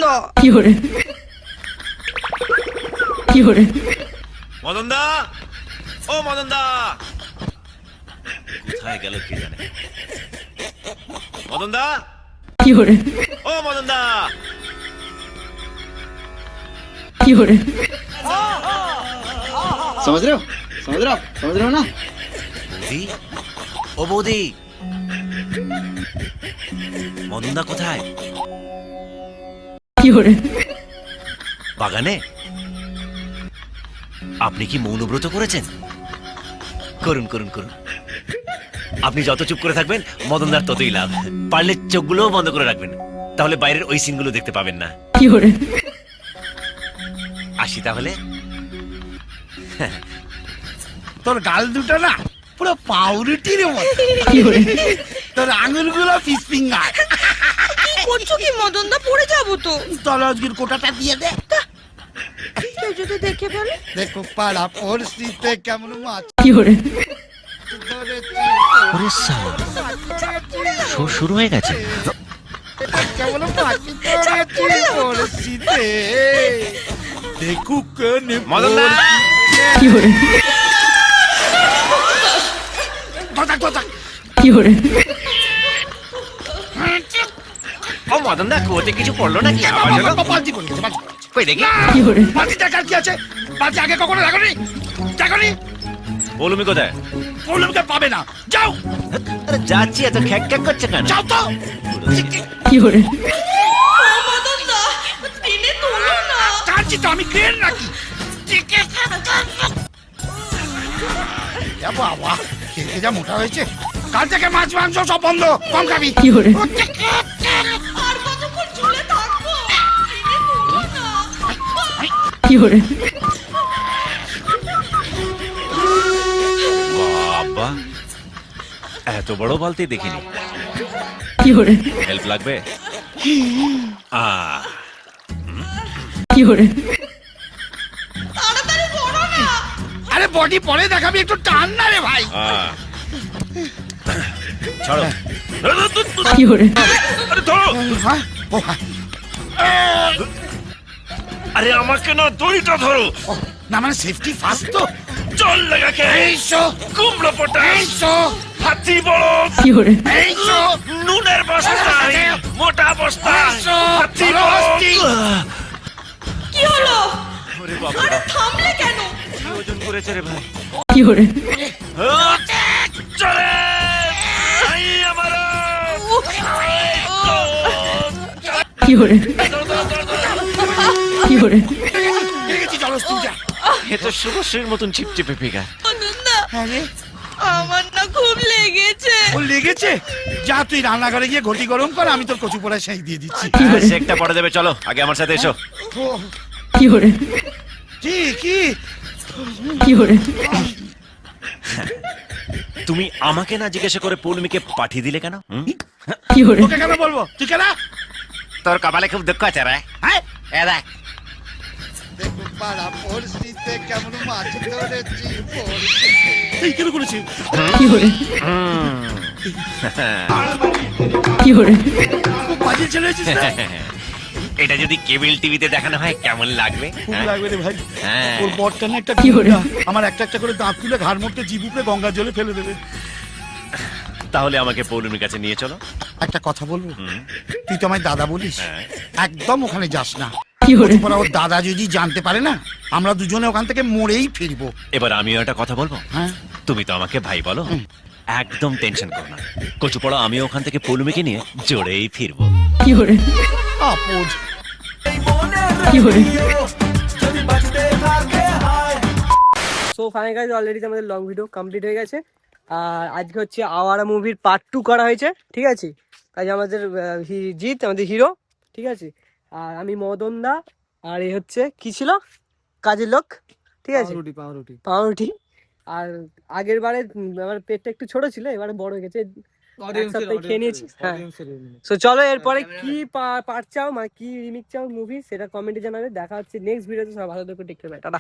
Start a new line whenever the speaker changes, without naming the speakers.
দা।
মদন দা, ও মদন দা, কোথায় গেল কে জানে। মদন দা, ও মদন দা।
समझ रहे हो ना?
বৌদি, ও বৌদি, মদন দা কোথায়? বাগানে? আপনি কি মৌনব্রত করেছেন? করুন করুন করুন। আপনি যত চুপ করে থাকবেন মদনদার ততই লাভ। পারলে চোখগুলোও বন্ধ করে রাখবেন, তাহলে বাইরের ওই সিনগুলো দেখতে পাবেন না। আসি তাহলে।
তোর গাল দুটো না পুরো পাউরুটির মতো, তোর আঙুলগুলো ফিশ ফিঙ্গার।
কি করছো কি মদন দা? পড়ে যাবো তো।
তোর আজকের কোটাটা দিয়ে দে।
কেউ যদি দেখে ফেলে?
দেখো পাড়া পরিস্থিতিতে কেমন মাছ
ওরে শালা, শো শুরু হয়ে গেছে।
কেমন পাখি পরিস্থিতিতে দেখুক
মদন দা, ও মদন দা, কুয়োতে কিছু পড়লো নাকি? আওয়াজ হলো? কই দেখি।
বালতি দেখার কি আছে? বালতি আগে কখনো দেখনি?
পৌলুমি কোথায়?
পৌলুমকে পাবে না, যাও
আরে যাচ্ছি, এত খ্যাক খ্যাক করছে কেন?
যাও তো।
মদন দা, টেনে তোলো না।
কাঁদছি তো আমি, ক্রেন নাকি? বাবা, খেতে যা মোটা হয়েছে। কাল থেকে মাছ মাংস সব বন্ধ, কম খাবি।
আর কতক্ষণ ঝুলে থাকবো? টেনে তোলো না।
বাবা, এত বড় বালতি দেখিনি। হেল্প লাগবে?
তাড়াতাড়ি করো না।
আরে বডি পরে দেখাবি, একটু টান না রে ভাই।
ছাড়ো। আরে ধরো।
হ্যাঁ? ও হ্যাঁ।
আরে আমাকে না, দড়িটা ধরো।
ও, না মানে সেফটি ফার্স্ট তো।
জল লাগাকে
এইসো
কুমড়ো পটা,
এইসো
হাতি বড়,
এইসো
নুনের বস্তা, মোটা বস্তা,
এইসো
হাতি
বড়
বড়।
হস্তি।
কি হলো?
ওরে বাবা,
আরে থামলে কেন?
ওজন করেছে রে ভাই। চলে আই আমারো।
দেখেছি জলস্থির যা।
এ তো শুভশ্রীর মতন চিপচিপে ফিগার।
মদন দা,
হ্যাঁ রে,
আমার না খুব লেগেছে।
ও লেগেছে? যা তুই রান্নাঘরে গিয়ে ঘটি গরম কর, আমি তোর কচু পোড়ায় সেই দিয়ে দিচ্ছি।
শেকটা পড়ে দেবে, চলো আগে আমার সাথে এসো।
ও, কি কি
তুমি আমাকে না জিজ্ঞাসা করে পৌলুমিকে পাঠিয়ে দিলে কেন?
ওকে কেন বলবো? তুই কেন?
তোর কপালে খুব দুঃখ আছে রে।
হ্যাঁ,
এ দেখ,
দেখো পাড়া পরিস্থিতিতে কেমন মাছ ধরেছি। এই কেন করেছি? বাজে ছেলে হয়েছিস না?
এটা যদি কেবল টিভিতে দেখানো হয় কেমন লাগবে?
খুব লাগবে রে ভাই।
হ্যাঁ।
ওর বরটা না একটা গুন্ডা, আমার একটা একটা করে দাঁত তুলে ঘাড় মধ্যে জিভ উপরে গঙ্গা জলে ফেলে দেবে।
তাহলে আমাকে পৌলুমির কাছে নিয়ে চলো।
একটা কথা বলবো, তুই তো আমায় দাদা বলিস,
হ্যাঁ।
একদম ওখানে যাস না। ওর দাদা যদি জানতে পারে না, আমরা দুজনে ওখান থেকে মরেই ফিরবো।
এবার আমিও একটা কথা বলবো।
হ্যাঁ,
তুমি তো আমাকে ভাই বলো, একদম টেনশন করো না। কচুপড়া আমিও ওখান থেকে পৌলুমিকে নিয়ে জোরেই ফিরবো।
আপদ।
সো ফাইনাল গাইজ, অলরেডি আমাদের লং ভিডিও কমপ্লিট হয়ে গেছে। আর আজকে হচ্ছে আওয়ারা মুভির পার্ট 2 করা হয়েছে, ঠিক আছে। কাজ আমাদের জিৎ আমাদের হিরো, ঠিক আছে। আর আমি মদন দা, আর এই হচ্ছে কি ছিল কাজের লোক, ঠিক আছে, পাউরুটি। আর আগের বারে আমার পেটটা একটু ছোট ছিল, এবারে বড় হয়ে গেছে, খেয়ে নিয়েছি। হ্যাঁ, সো চলো এরপরে কি পার্ট চাও, মানে কি রিমিক চাও মুভি, সেটা কমেন্টে জানাবে। দেখা হচ্ছে নেক্সট ভিডিওতে। সবাই ভালো থেকো, টেক কেয়ার, বাই, টাটা।